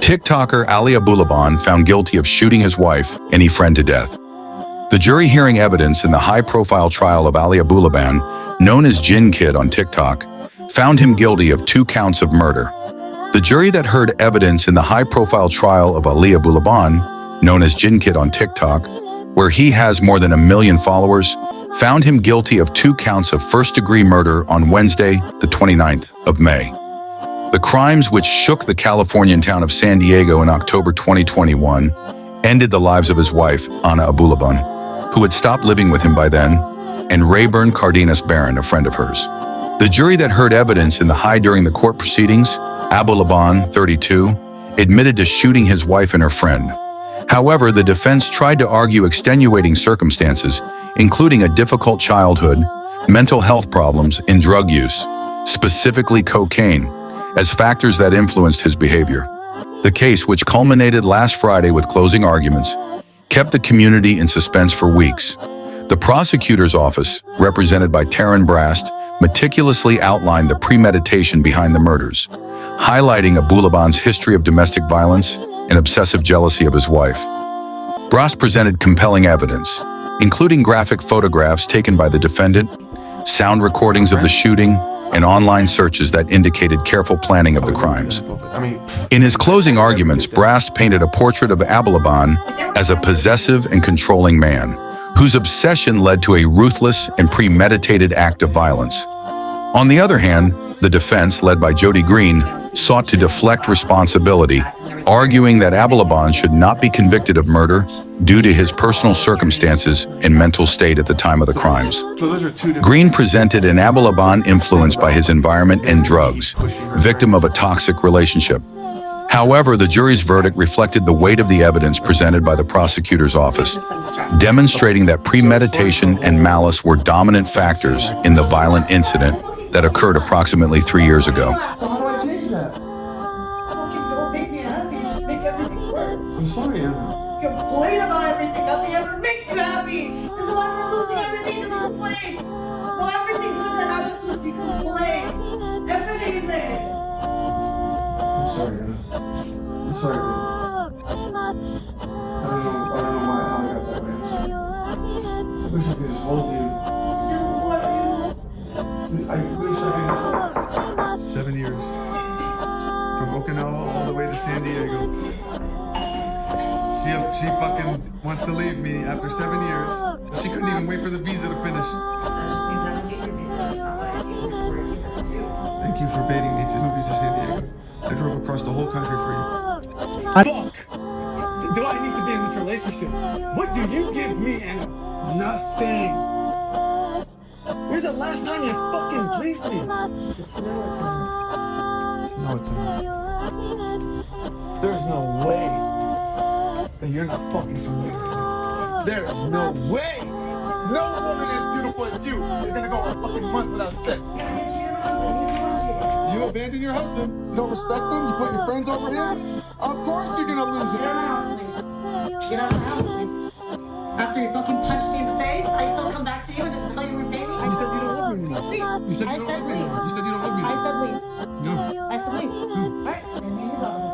TikToker Ali Abulaban found guilty of shooting his wife and a friend to death. The jury hearing evidence in the high-profile trial of Ali Abulaban, known as Jin Kid on TikTok, found him guilty of 2 counts of murder. The jury that heard evidence in the high-profile trial of Ali Abulaban, known as Jin Kid on TikTok, where he has more than 1 million followers, found him guilty of 2 counts of first-degree murder on Wednesday, the 29th of May. The crimes, which shook the Californian town of San Diego in October 2021, ended the lives of his wife, Ana Abulaban, who had stopped living with him by then, and Rayburn Cardenas Barron, a friend of hers. The jury that heard evidence in the high during the court proceedings, Abulaban, 32, admitted to shooting his wife and her friend. However, the defense tried to argue extenuating circumstances, including a difficult childhood, mental health problems, and drug use, specifically cocaine, as factors that influenced his behavior. The case, which culminated last Friday with closing arguments, kept the community in suspense for weeks. The prosecutor's office, represented by Taryn Brast, meticulously outlined the premeditation behind the murders, highlighting Abulaban's history of domestic violence and obsessive jealousy of his wife. Brast presented compelling evidence, including graphic photographs taken by the defendant, sound recordings of the shooting, and online searches that indicated careful planning of the crimes. In his closing arguments, Brast painted a portrait of Abulaban as a possessive and controlling man, whose obsession led to a ruthless and premeditated act of violence. On the other hand, the defense, led by Jody Green, sought to deflect responsibility, arguing that Abulaban should not be convicted of murder due to his personal circumstances and mental state at the time of the crimes. Green presented an Abulaban influenced by his environment and drugs, victim of a toxic relationship. However, the jury's verdict reflected the weight of the evidence presented by the prosecutor's office, demonstrating that premeditation and malice were dominant factors in the violent incident that occurred approximately 3 years ago. I'm sorry, Anna. Complain about everything. Nothing ever makes you happy. This is why we're losing everything because you complain. Well, everything good that happens to us, you complain. Everything is there. I'm sorry, Anna. I'm sorry, baby. I don't know how I got that way. I'm sorry. I wish I could just hold you. I wish I could just... 7 years. From Okinawa all the way to San Diego. She fucking wants to leave me after 7 years. She couldn't even wait for the visa to finish. That just means I don't need your visa. That's not what I need. Thank you for baiting me to move you to San Diego. I drove across the whole country for you. Fuck! Do I need to be in this relationship? What do you give me, Anna? Nothing. When's the last time you fucking pleased me? It's no time. No, it's not. There's no way that you're not fucking somebody. There is no way. No woman as beautiful as you is gonna go a fucking month without sex. You abandon your husband. You don't respect him. You put your friends over him. Of course you're gonna lose it. Get out of my house, please. Get out of my house, please. After you fucking punched me in the face, I still come back to you and this is how you repay me? You said you don't love me anymore. Leave. You said you I don't said love me leave. anymore. You said you don't love me I anymore. said leave. No. I said leave. Alright, and you love me.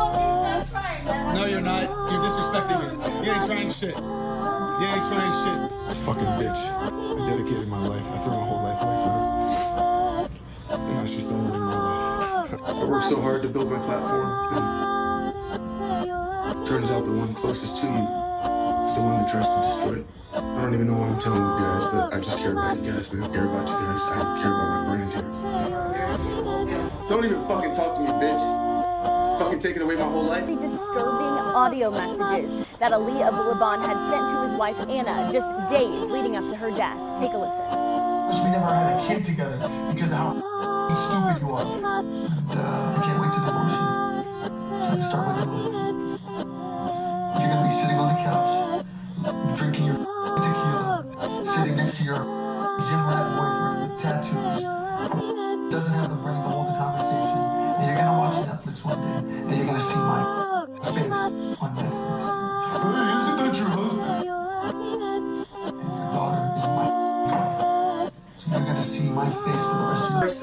Fucking, I'm trying, man. No, you're not. You're disrespecting me. You ain't trying shit. You ain't trying shit. Fucking bitch. I dedicated my life. I threw my whole life away for her. And now she's still living my life. I worked so hard to build my platform, and turns out the one closest to you is the one that tries to destroy it. I don't even know why I'm telling you guys, but I just care about you guys, man. I care about you guys. I care about my brand here. Don't even fucking talk to me, bitch. Fucking taking away my whole life. Disturbing audio messages that Ali Abulaban had sent to his wife Anna just days leading up to her death. Take a listen. Wish we never had a kid together because of how stupid you are. And I can't wait to divorce you. So I can start with you. You're gonna be sitting on the couch, drinking your tequila, sitting next to your gym rat boyfriend with tattoos, doesn't have the brain to hold a conversation, and you're gonna watch Netflix one day, and you're gonna see my face on Netflix. Hey, isn't that your husband?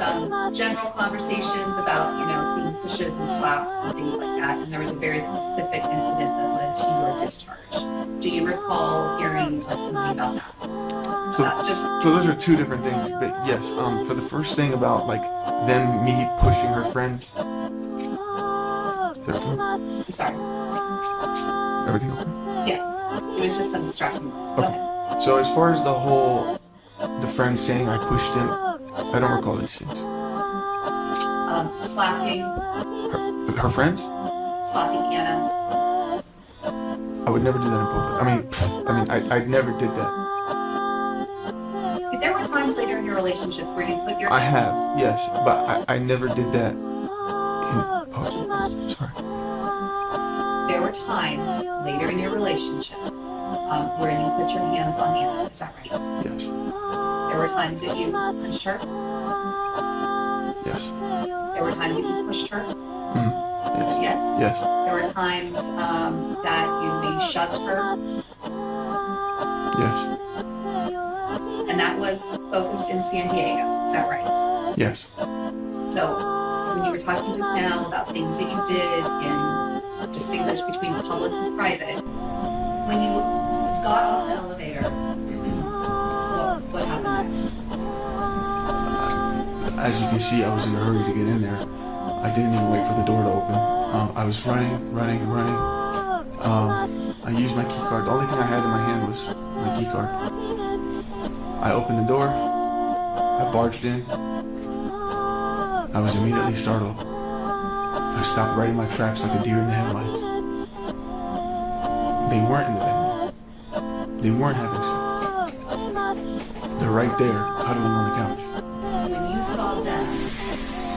some general conversations about, seeing pushes and slaps and things like that. And there was a very specific incident that led to your discharge. Do you recall hearing testimony about that? So those are two different things. But yes, for the first thing about like them me pushing her friends. I'm sorry. Everything okay? Yeah, it was just some distracting noise. Go ahead. So as far as the friend saying I pushed him, I don't recall these things. Slapping. Her friends? Slapping Anna. I would never do that in public. I never did that. There were times later in your relationship where you put your... I have, yes, but I never did that in public. Sorry. There were times later in your relationship where you put your hands on Anna. Is that right? Yes. There were times that you punched her. Yes. There were times that you pushed her. Yes. Yes. Yes. There were times that you maybe shoved her. Yes. And that was focused in San Diego. Is that right? Yes. So when you were talking just now about things that you did and distinguish between public and private, when you got off the elevator, what happened next? As you can see, I was in a hurry to get in there. I didn't even wait for the door to open. I was running. I used my key card. The only thing I had in my hand was my key card. I opened the door. I barged in. I was immediately startled. I stopped right in my tracks like a deer in the headlights. They weren't in the bedroom. They weren't having sex. They're right there, cuddling on the couch. When you saw them,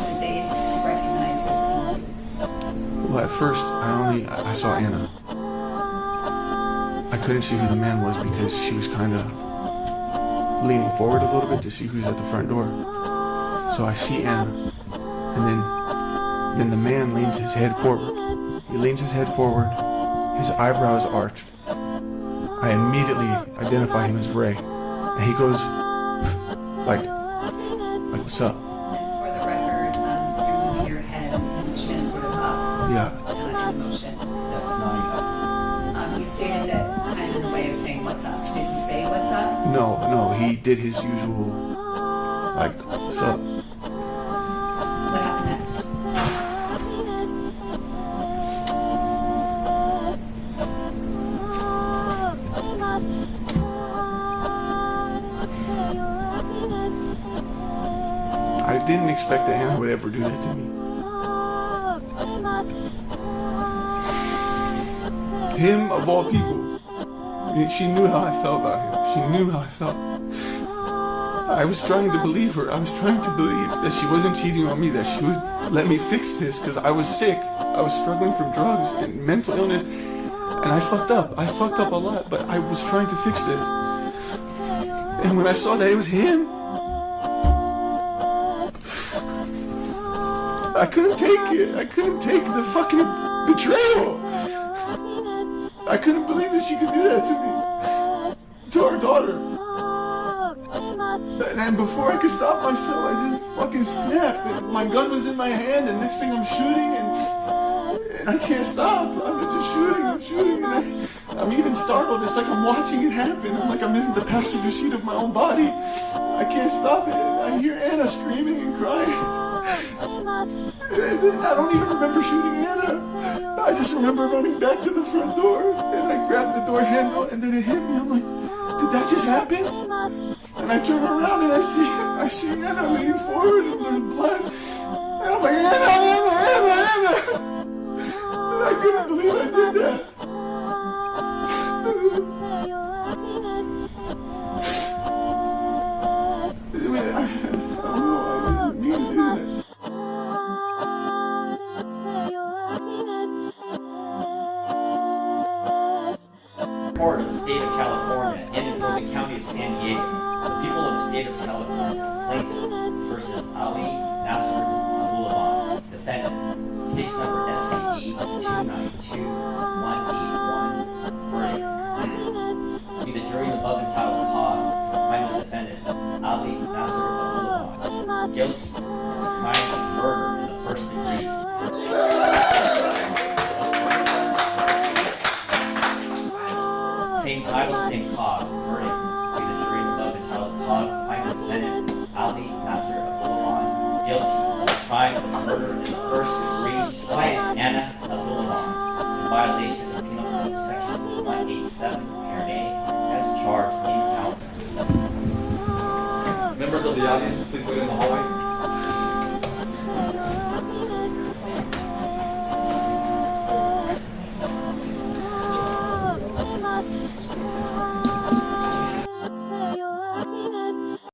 did they recognize or see you? Well, at first, I saw Anna. I couldn't see who the man was because she was kind of leaning forward a little bit to see who's at the front door. So I see Anna, and then the man leans his head forward. He leans his head forward, his eyebrows arched. I immediately identify him as Ray, and he goes like what's up? And for the record, you're moving your head and chin sort of up. Yeah. In motion. That's nodding up. You stated that kind of in the way of saying what's up. Did he say what's up? No, he did his usual like what's up? What happened next? I didn't expect that Anna would ever do that to me. Him, of all people. She knew how I felt about him. She knew how I felt. I was trying to believe her. I was trying to believe that she wasn't cheating on me, that she would let me fix this, because I was sick. I was struggling from drugs and mental illness. And I fucked up. I fucked up a lot, but I was trying to fix this. And when I saw that it was him, I couldn't take it. I couldn't take the fucking betrayal. I couldn't believe that she could do that to me. To our daughter. And before I could stop myself, I just fucking snapped. And my gun was in my hand, and next thing I'm shooting, and I can't stop. I'm just shooting, and I'm even startled. It's like I'm watching it happen. I'm like I'm in the passenger seat of my own body. I can't stop it. I hear Anna screaming and crying. I don't even remember shooting Anna. I just remember running back to the front door, and I grabbed the door handle, and then it hit me. I'm like, did that just happen? And I turn around and I see Anna leaning forward, and there's blood. And I'm like, Anna! And I couldn't believe I did that. I don't know, I didn't mean to do that. Court of the State of California and for the County of San Diego, the people of the State of California, plaintiff versus Ali Nasser Abulaban, defendant, case number SCE 292181, verdict. Be the jury in the above entitled cause find the defendant, Ali Nasser Abulaban, guilty of the crime of murder in the first degree. Same title, same cause, verdict. We, the jury in the above entitled cause, find the defendant, Ali Nasser Abulaban, guilty of the crime of murder in the first degree, Anna Abulaban, in violation of Penal Code Section 187, Parent A, as charged in count. Members of the audience, please wait in the hallway.